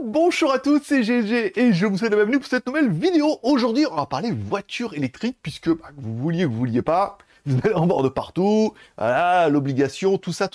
Bonjour à tous, c'est GG et je vous souhaite la bienvenue pour cette nouvelle vidéo. Aujourd'hui, on va parler voiture électrique puisque vous vouliez pas, vous allez en bord de partout, voilà, l'obligation, tout ça.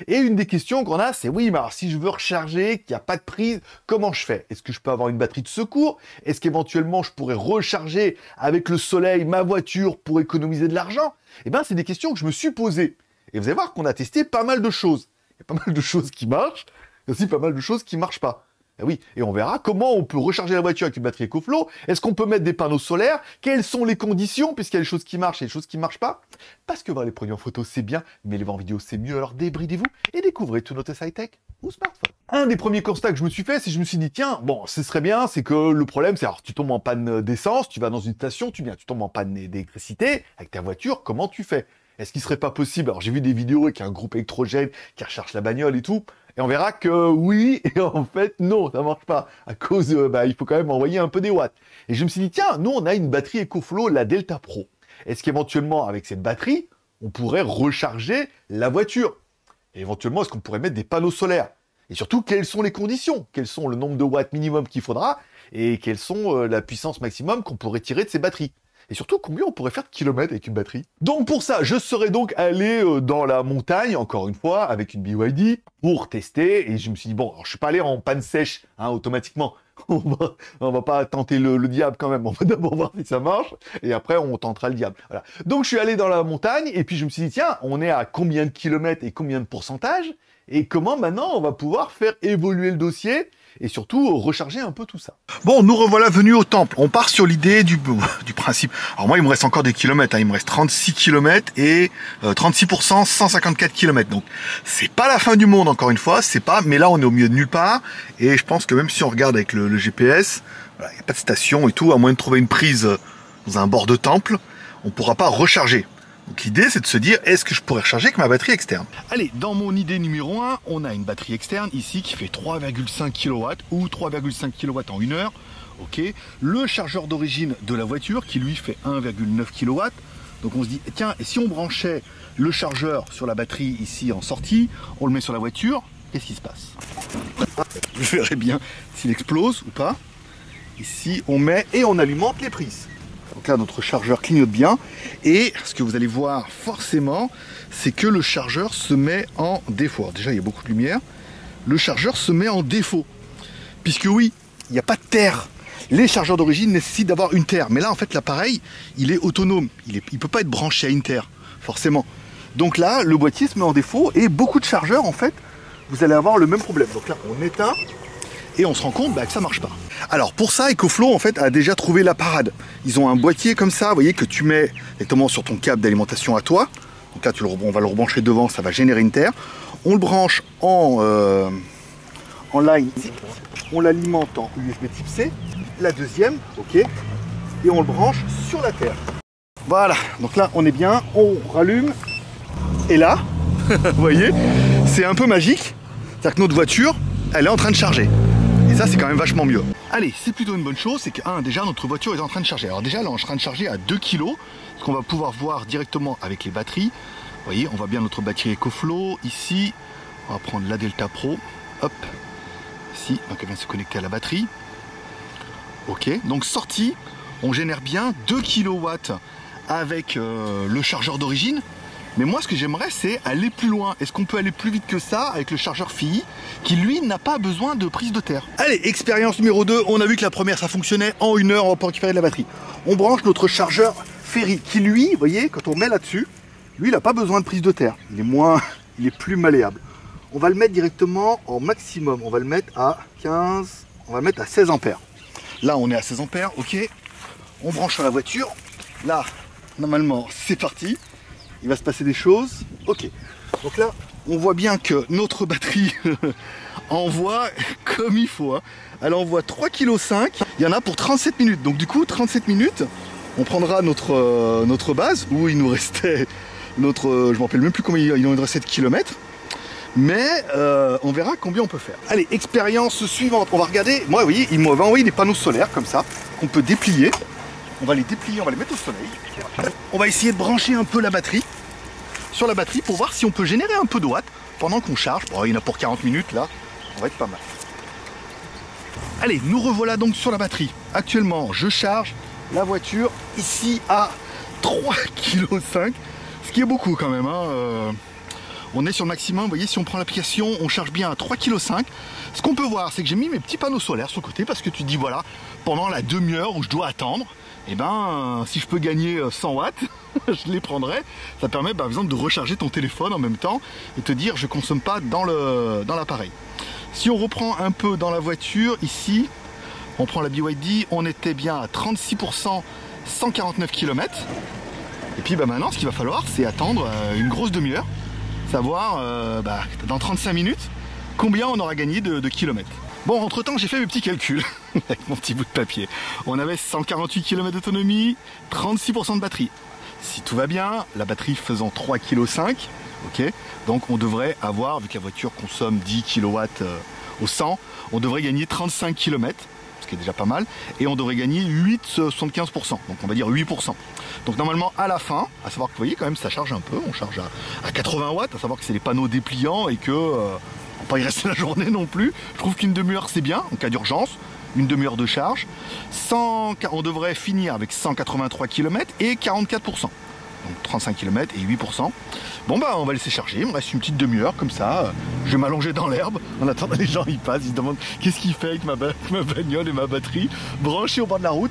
Et une des questions qu'on a, c'est oui, mais alors si je veux recharger, qu'il n'y a pas de prise, comment je fais? Est-ce que je peux avoir une batterie de secours? Est-ce qu'éventuellement je pourrais recharger avec le soleil ma voiture pour économiser de l'argent? Eh bien, c'est des questions que je me suis posées. Et vous allez voir qu'on a testé pas mal de choses. Il y a pas mal de choses qui marchent, et aussi pas mal de choses qui marchent pas. Et oui, et on verra comment on peut recharger la voiture avec une batterie EcoFlow. Est-ce qu'on peut mettre des panneaux solaires? Quelles sont les conditions? Puisqu'il y a des choses qui marchent et des choses qui marchent pas. Parce que voir les produits en photo, c'est bien, mais les voir en vidéo, c'est mieux. Alors débridez-vous et découvrez tout notre high-tech ou smartphone. Un des premiers constats que je me suis fait, c'est que je me suis dit, tiens, bon, ce serait bien, c'est que le problème, c'est alors tu tombes en panne d'essence, tu vas dans une station, tu tombes en panne d'électricité avec ta voiture, comment tu fais? Est-ce qu'il serait pas possible? Alors j'ai vu des vidéos avec un groupe électrogène qui recharge la bagnole et tout. Et on verra que oui, et en fait, non, ça marche pas. À cause, il faut quand même envoyer un peu des watts. Et je me suis dit, tiens, nous, on a une batterie EcoFlow, la Delta Pro. Est-ce qu'éventuellement, avec cette batterie, on pourrait recharger la voiture? Et éventuellement, est-ce qu'on pourrait mettre des panneaux solaires? Et surtout, quelles sont les conditions? Quels sont le nombre de watts minimum qu'il faudra? Et quelles sont la puissance maximum qu'on pourrait tirer de ces batteries? Et surtout, combien on pourrait faire de kilomètres avec une batterie? Donc pour ça, je serais donc allé dans la montagne, encore une fois, avec une BYD, pour tester. Et je me suis dit, bon, alors, je suis pas allé en panne sèche, hein, automatiquement. On va pas tenter le diable quand même. On va d'abord voir si ça marche. Et après, on tentera le diable. Voilà. Donc je suis allé dans la montagne. Et puis je me suis dit, tiens, on est à combien de kilomètres et combien de pourcentage? Et comment maintenant on va pouvoir faire évoluer le dossier et surtout recharger un peu tout ça. Bon, nous revoilà venus au temple. On part sur l'idée du principe. Alors moi, il me reste encore des kilomètres. Hein. Il me reste 36 kilomètres et 36%, 154 kilomètres. Donc, c'est pas la fin du monde, encore une fois. C'est pas. Mais là, on est au milieu de nulle part. Et je pense que même si on regarde avec le GPS, voilà, il n'y a pas de station et tout, à moins de trouver une prise dans un bord de temple, on pourra pas recharger. Donc l'idée, c'est de se dire, est-ce que je pourrais recharger avec ma batterie externe? Allez, dans mon idée numéro 1, on a une batterie externe ici qui fait 3,5 kW ou 3,5 kW en 1 heure. Ok. Le chargeur d'origine de la voiture qui lui fait 1,9 kW. Donc on se dit, tiens, et si on branchait le chargeur sur la batterie ici en sortie, on le met sur la voiture, qu'est-ce qui se passe? Je verrai bien s'il explose ou pas. Ici, on met et on alimente les prises. Donc là, notre chargeur clignote bien. Et ce que vous allez voir forcément, c'est que le chargeur se met en défaut. Alors déjà, il y a beaucoup de lumière. Le chargeur se met en défaut. Puisque oui, il n'y a pas de terre. Les chargeurs d'origine nécessitent d'avoir une terre. Mais là, en fait, l'appareil, il est autonome. Il ne peut pas être branché à une terre, forcément. Donc là, le boîtier se met en défaut. Et beaucoup de chargeurs, en fait, vous allez avoir le même problème. Donc là, on éteint. Et on se rend compte que ça marche pas. Alors pour ça, EcoFlow en fait a déjà trouvé la parade. Ils ont un boîtier comme ça, vous voyez, que tu mets directement sur ton câble d'alimentation à toi. Donc là, on va le rebrancher devant, ça va générer une terre. On le branche en line ici. On l'alimente en USB type C. La deuxième, ok. Et on le branche sur la terre. Voilà, donc là on est bien, on rallume. Et là, vous voyez, c'est un peu magique. C'est-à-dire que notre voiture, elle est en train de charger. Et ça, c'est quand même vachement mieux. Allez, c'est plutôt une bonne chose, c'est que, déjà, notre voiture est en train de charger. Alors déjà, là, on est en train de charger à 2 kg, ce qu'on va pouvoir voir directement avec les batteries. Vous voyez, on voit bien notre batterie EcoFlow. Ici, on va prendre la Delta Pro. Hop, ici, donc elle vient se connecter à la batterie. Ok, donc sortie, on génère bien 2 kW avec le chargeur d'origine. Mais moi, ce que j'aimerais, c'est aller plus loin. Est-ce qu'on peut aller plus vite que ça avec le chargeur FI qui, lui, n'a pas besoin de prise de terre? Allez, expérience numéro 2. On a vu que la première, ça fonctionnait. En 1 heure, on va pouvoir récupérer de la batterie. On branche notre chargeur Ferri qui, lui, vous voyez, quand on met là-dessus, lui, il n'a pas besoin de prise de terre. Il est plus malléable. On va le mettre directement en maximum. On va le mettre à 15, on va le mettre à 16 ampères. Là, on est à 16 ampères, ok. On branche sur la voiture. Là, normalement, c'est parti. Il va se passer des choses. Ok. Donc là, on voit bien que notre batterie envoie comme il faut. Hein. Elle envoie 3,5 kg. Il y en a pour 37 minutes. Donc du coup, 37 minutes, on prendra notre base où il nous restait notre... je ne me rappelle même plus combien il nous restait de kilomètres. Mais on verra combien on peut faire. Allez, expérience suivante. On va regarder. Moi, vous voyez, il m'avait envoyé des panneaux solaires comme ça, qu'on peut déplier. On va les déplier, on va les mettre au soleil. On va essayer de brancher un peu la batterie sur la batterie pour voir si on peut générer un peu de watts. pendant qu'on charge. Bon, il y en a pour 40 minutes là, on va être pas mal. Allez, nous revoilà donc sur la batterie. Actuellement, je charge la voiture ici à 3,5 kg, ce qui est beaucoup quand même. Hein. On est sur le maximum, vous voyez, si on prend l'application, on charge bien à 3,5 kg. Ce qu'on peut voir, c'est que j'ai mis mes petits panneaux solaires sur le côté parce que tu dis, voilà, pendant la demi-heure où je dois attendre, et ben, si je peux gagner 100 watts, je les prendrai. Ça permet, par exemple, de recharger ton téléphone en même temps et te dire, je consomme pas dans l'appareil. Si on reprend un peu dans la voiture, ici, on prend la BYD, on était bien à 36%, 149 km. Et puis maintenant, ce qu'il va falloir, c'est attendre une grosse demi-heure, savoir dans 35 minutes, combien on aura gagné de kilomètres. Bon, entre-temps, j'ai fait mes petits calculs avec mon petit bout de papier. On avait 148 km d'autonomie, 36% de batterie. Si tout va bien, la batterie faisant 3,5 kg, ok, donc on devrait avoir, vu que la voiture consomme 10 kW au 100, on devrait gagner 35 km, ce qui est déjà pas mal, et on devrait gagner 8,75%, donc on va dire 8%. Donc normalement à la fin, à savoir que vous voyez quand même ça charge un peu, on charge à 80 watts, à savoir que c'est les panneaux dépliants et que on va pas y rester la journée non plus. Je trouve qu'une demi-heure c'est bien, en cas d'urgence, une demi-heure de charge. On devrait finir avec 183 km et 44%. Donc 35 km et 8%. Bon bah on va laisser charger, il me reste une petite demi-heure comme ça, je vais m'allonger dans l'herbe, en attendant les gens ils passent, ils se demandent qu'est-ce qu'il fait avec ma bagnole et ma batterie branchée au bord de la route.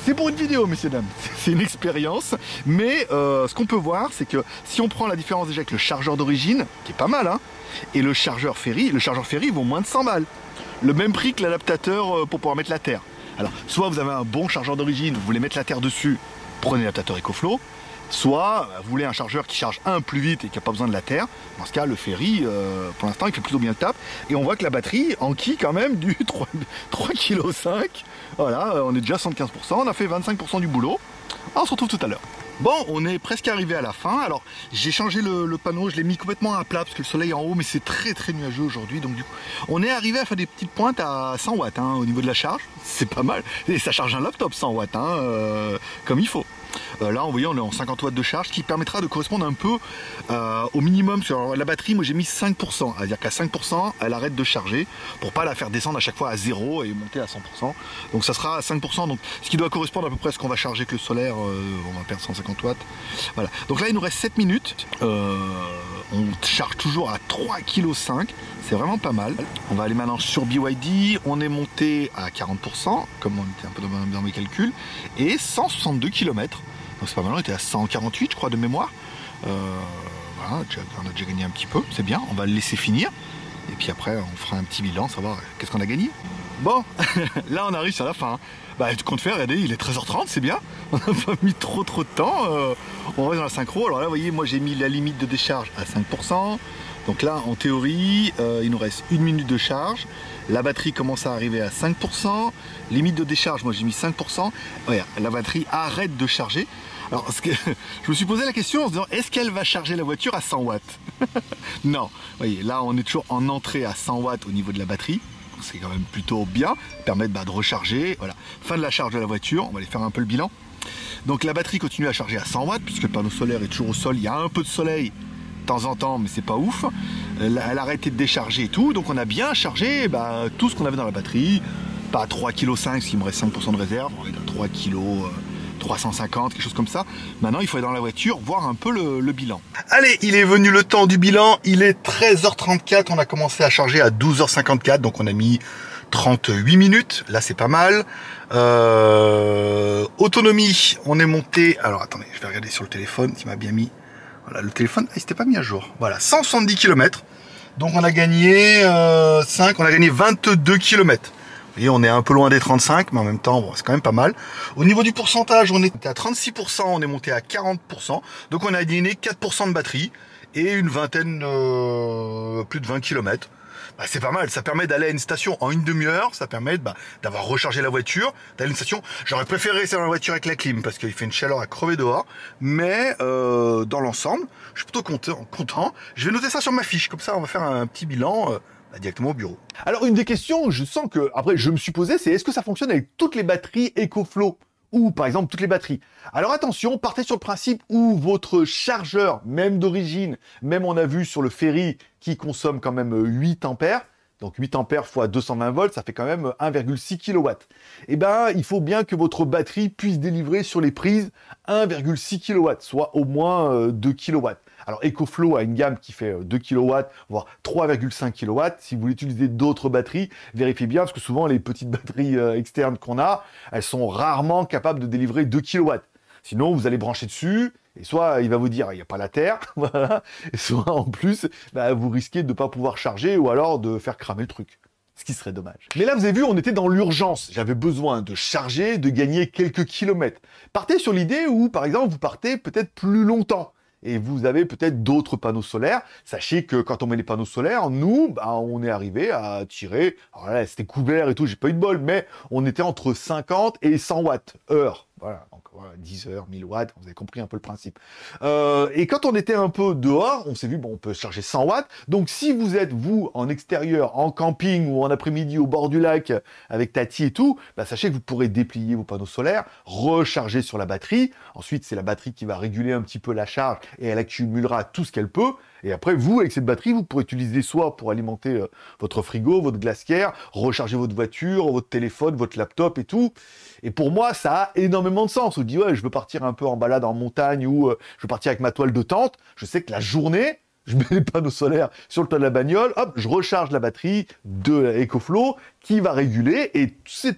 C'est pour une vidéo, messieurs dames, c'est une expérience, mais ce qu'on peut voir, c'est que si on prend la différence déjà avec le chargeur d'origine, qui est pas mal, hein, et le chargeur ferry vaut moins de 100 balles. Le même prix que l'adaptateur pour pouvoir mettre la terre. Alors, soit vous avez un bon chargeur d'origine, vous voulez mettre la terre dessus, prenez l'adaptateur EcoFlow, soit vous voulez un chargeur qui charge plus vite et qui n'a pas besoin de la terre. Dans ce cas, le ferry, pour l'instant, il fait plutôt bien le taf. Et on voit que la batterie enquille quand même du 3,5 kg. Voilà, on est déjà à 75%, on a fait 25% du boulot. On se retrouve tout à l'heure. Bon, on est presque arrivé à la fin. Alors, j'ai changé le panneau, je l'ai mis complètement à plat parce que le soleil est en haut, mais c'est très très nuageux aujourd'hui. Donc du coup, on est arrivé à faire des petites pointes à 100 watts hein, au niveau de la charge. C'est pas mal. Et ça charge un laptop 100 watts, hein, comme il faut. Là, vous voyez, on est en 50 watts de charge, qui permettra de correspondre un peu au minimum sur la batterie. Moi, j'ai mis 5%, c'est-à-dire qu'à 5%, elle arrête de charger pour pas la faire descendre à chaque fois à 0 et monter à 100%. Donc, ça sera à 5%. Donc, ce qui doit correspondre à peu près à ce qu'on va charger avec le solaire, on va perdre 150 watts. Voilà. Donc là, il nous reste 7 minutes. On charge toujours à 3,5 kg. C'est vraiment pas mal. On va aller maintenant sur BYD. On est monté à 40%, comme on était un peu dans mes calculs, et 162 km. Donc c'est pas mal, on était à 148 je crois de mémoire. Voilà, on a déjà gagné un petit peu, c'est bien, on va le laisser finir. Et puis après on fera un petit bilan, savoir qu'est-ce qu'on a gagné. Bon, là on arrive sur la fin. Bah tu comptes faire, regardez, il est 13h30, c'est bien. On n'a pas mis trop de temps. On reste dans la synchro. Alors là vous voyez, moi j'ai mis la limite de décharge à 5%. Donc là en théorie, il nous reste 1 minute de charge. La batterie commence à arriver à 5%. Limite de décharge, moi j'ai mis 5%. Ouais, la batterie arrête de charger. Alors, je me suis posé la question en se disant, est-ce qu'elle va charger la voiture à 100 watts? Non. Vous voyez, là, on est toujours en entrée à 100 watts au niveau de la batterie. C'est quand même plutôt bien. Permettre de recharger. Voilà. Fin de la charge de la voiture. On va aller faire un peu le bilan. Donc, la batterie continue à charger à 100 watts puisque le panneau solaire est toujours au sol. Il y a un peu de soleil de temps en temps, mais c'est pas ouf. Elle a arrêté de décharger et tout. Donc, on a bien chargé tout ce qu'on avait dans la batterie. Pas à 3,5 kg, s'il me reste 5% de réserve. On est à 3 kg. 350, quelque chose comme ça. Maintenant, il faut aller dans la voiture, voir un peu le bilan. Allez, il est venu le temps du bilan. Il est 13h34. On a commencé à charger à 12h54. Donc, on a mis 38 minutes. Là, c'est pas mal. Autonomie, on est monté... Alors, attendez, je vais regarder sur le téléphone qui m'a bien mis... Voilà, le téléphone, il s'était pas mis à jour. Voilà, 170 km. Donc, on a gagné 5. On a gagné 22 km. Vous voyez, on est un peu loin des 35, mais en même temps, bon, c'est quand même pas mal. Au niveau du pourcentage, on était à 36%, on est monté à 40%. Donc on a gagné 4% de batterie et une vingtaine, plus de 20 km. Bah, c'est pas mal, ça permet d'aller à une station en une demi-heure, ça permet d'avoir rechargé la voiture, d'aller à une station. J'aurais préféré rester dans la voiture avec la clim parce qu'il fait une chaleur à crever dehors, mais dans l'ensemble, je suis plutôt content. Je vais noter ça sur ma fiche, comme ça on va faire un petit bilan directement au bureau. Alors une des questions, je sens que, après je me suis posé, c'est est-ce que ça fonctionne avec toutes les batteries EcoFlow? ou par exemple toutes les batteries. Alors attention, partez sur le principe où votre chargeur, même d'origine, même on a vu sur le Ferry, qui consomme quand même 8 ampères, donc 8 ampères fois 220 volts, ça fait quand même 1,6 kW. Eh ben, il faut bien que votre batterie puisse délivrer sur les prises 1,6 kW, soit au moins 2 kW. Alors EcoFlow a une gamme qui fait 2 kW, voire 3,5 kW. Si vous voulez utiliser d'autres batteries, vérifiez bien, parce que souvent les petites batteries externes qu'on a, elles sont rarement capables de délivrer 2 kW. Sinon, vous allez brancher dessus, et soit il va vous dire il n'y a pas la terre, voilà, et soit en plus, bah, vous risquez de ne pas pouvoir charger ou alors de faire cramer le truc. Ce qui serait dommage. Mais là, vous avez vu, on était dans l'urgence. J'avais besoin de charger, de gagner quelques kilomètres. Partez sur l'idée où, par exemple, vous partez peut-être plus longtemps. Et vous avez peut-être d'autres panneaux solaires. Sachez que quand on met les panneaux solaires, nous, bah, on est arrivé à tirer. Alors là, c'était couvert et tout, j'ai pas eu de bol, mais on était entre 50 et 100 watts heure. Voilà, donc voilà, 10 heures, 1000 watts, vous avez compris un peu le principe. Et quand on était un peu dehors, on s'est vu, bon, on peut charger 100 watts. Donc si vous êtes, vous, en extérieur, en camping ou en après-midi au bord du lac avec Tati et tout, bah, sachez que vous pourrez déplier vos panneaux solaires, recharger sur la batterie. Ensuite, c'est la batterie qui va réguler un petit peu la charge et elle accumulera tout ce qu'elle peut. Et après, vous, avec cette batterie, vous pourrez utiliser soit pour alimenter votre frigo, votre glacière, recharger votre voiture, votre téléphone, votre laptop et tout. Et pour moi, ça a énormément de sens. On dit, ouais, je veux partir un peu en balade en montagne ou je veux partir avec ma toile de tente. Je sais que la journée, je mets les panneaux solaires sur le toit de la bagnole, hop, je recharge la batterie de EcoFlow qui va réguler. Et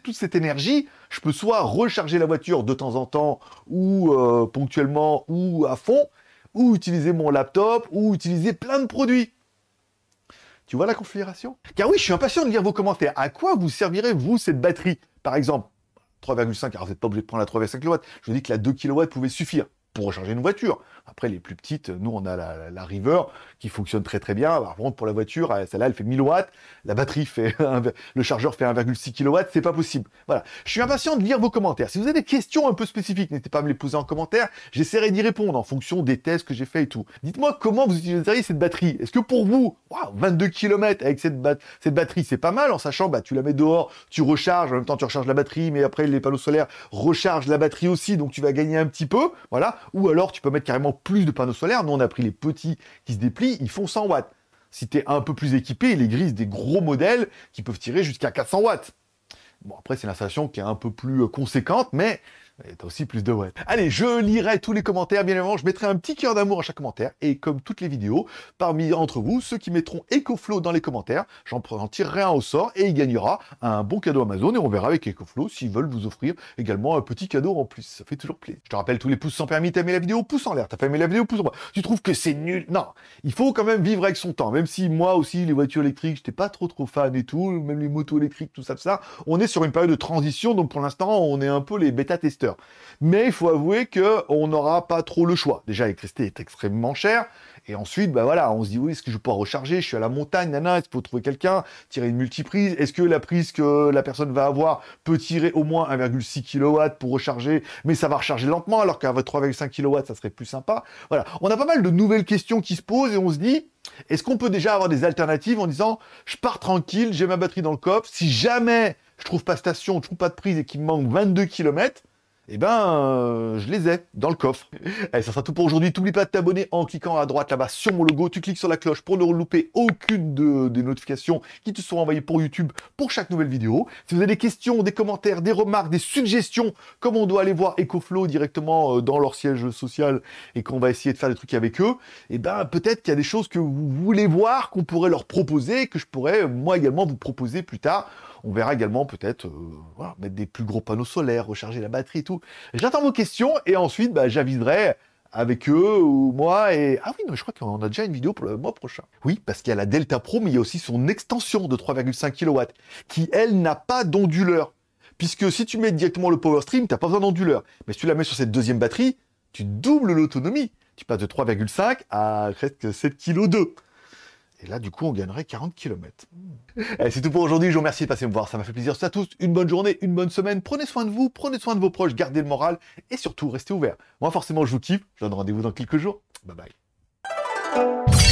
toute cette énergie, je peux soit recharger la voiture de temps en temps ou ponctuellement ou à fond, ou utiliser mon laptop, ou utiliser plein de produits. Tu vois la configuration? Car oui, je suis impatient de lire vos commentaires. À quoi vous servirez, vous, cette batterie? Par exemple, 3,5, alors vous n'êtes pas obligé de prendre la 3,5 kW. Je vous dis que la 2 kW pouvait suffire pour recharger une voiture. Après, les plus petites, nous, on a la River qui fonctionne très très bien. Par contre, pour la voiture, celle-là, elle fait 1000 watts. La batterie fait, le chargeur fait 1,6 kW. C'est pas possible. Voilà. Je suis impatient de lire vos commentaires. Si vous avez des questions un peu spécifiques, n'hésitez pas à me les poser en commentaire. J'essaierai d'y répondre en fonction des tests que j'ai fait et tout. Dites-moi comment vous utiliseriez cette batterie. Est-ce que pour vous, wow, 22 km avec cette batterie, c'est pas mal en sachant, bah, tu la mets dehors, tu recharges, en même temps tu recharges la batterie, mais après les panneaux solaires rechargent la batterie aussi, donc tu vas gagner un petit peu. Voilà. Ou alors tu peux mettre carrément plus de panneaux solaires. Nous, on a pris les petits qui se déplient, ils font 100 watts. Si tu es un peu plus équipé, il existe des gros modèles qui peuvent tirer jusqu'à 400 watts. Bon, après, c'est une installation qui est un peu plus conséquente, mais tu as aussi plus de watts. Allez, je lirai tous les commentaires, bien évidemment, je mettrai un petit cœur d'amour à chaque commentaire, et comme toutes les vidéos, parmi entre vous, ceux qui mettront EcoFlow dans les commentaires, j'en tirerai un au sort, et il gagnera un bon cadeau Amazon, et on verra avec EcoFlow s'ils veulent vous offrir également un petit cadeau en plus, ça fait toujours plaisir. Je te rappelle, tous les pouces sans permis, t'as aimé la vidéo, pouce en l'air, t'as pas aimé la vidéo, pouce en bas. Tu trouves que c'est nul? Non, il faut quand même vivre avec son temps, même si moi aussi, les voitures électriques, j'étais pas trop fan et tout, même les motos électriques, tout ça, on est sur une période de transition, donc pour l'instant, on est un peu les bêta-testeurs. Mais il faut avouer qu'on n'aura pas trop le choix. Déjà, l'électricité est extrêmement chère. Et ensuite, bah voilà, on se dit, oui, est-ce que je peux pas recharger? Je suis à la montagne, nana, est-ce qu'il faut trouver quelqu'un, tirer une multiprise? Est-ce que la prise que la personne va avoir peut tirer au moins 1,6 kW pour recharger, mais ça va recharger lentement, alors qu'avec 3,5 kW, ça serait plus sympa? Voilà, on a pas mal de nouvelles questions qui se posent et on se dit, est-ce qu'on peut déjà avoir des alternatives en disant, je pars tranquille, j'ai ma batterie dans le coffre, si jamais je trouve pas station, je trouve pas de prise et qu'il me manque 22 km, eh ben, je les ai dans le coffre. Allez, ça sera tout pour aujourd'hui. N'oublie pas de t'abonner en cliquant à droite là-bas sur mon logo. Tu cliques sur la cloche pour ne louper aucune des notifications qui te seront envoyées pour YouTube pour chaque nouvelle vidéo. Si vous avez des questions, des commentaires, des remarques, des suggestions, comme on doit aller voir EcoFlow directement dans leur siège social et qu'on va essayer de faire des trucs avec eux, eh ben, peut-être qu'il y a des choses que vous voulez voir, qu'on pourrait leur proposer, que je pourrais moi également vous proposer plus tard. On verra également peut-être voilà, mettre des plus gros panneaux solaires, recharger la batterie et tout. J'attends vos questions et ensuite bah, j'aviserai avec eux ou moi. Et ah oui, non, je crois qu'on a déjà une vidéo pour le mois prochain. Oui, parce qu'il y a la Delta Pro, mais il y a aussi son extension de 3,5 kW qui, elle, n'a pas d'onduleur. Puisque si tu mets directement le Power Stream, tu n'as pas besoin d'onduleur. Mais si tu la mets sur cette deuxième batterie, tu doubles l'autonomie. Tu passes de 3,5 à presque 7 kg 2. Et là, du coup, on gagnerait 40 km. C'est tout pour aujourd'hui. Je vous remercie de passer me voir. Ça m'a fait plaisir. C'est à tous. Une bonne journée, une bonne semaine. Prenez soin de vous, prenez soin de vos proches, gardez le moral et surtout, restez ouverts. Moi, forcément, je vous kiffe. Je vous donne rendez-vous dans quelques jours. Bye bye.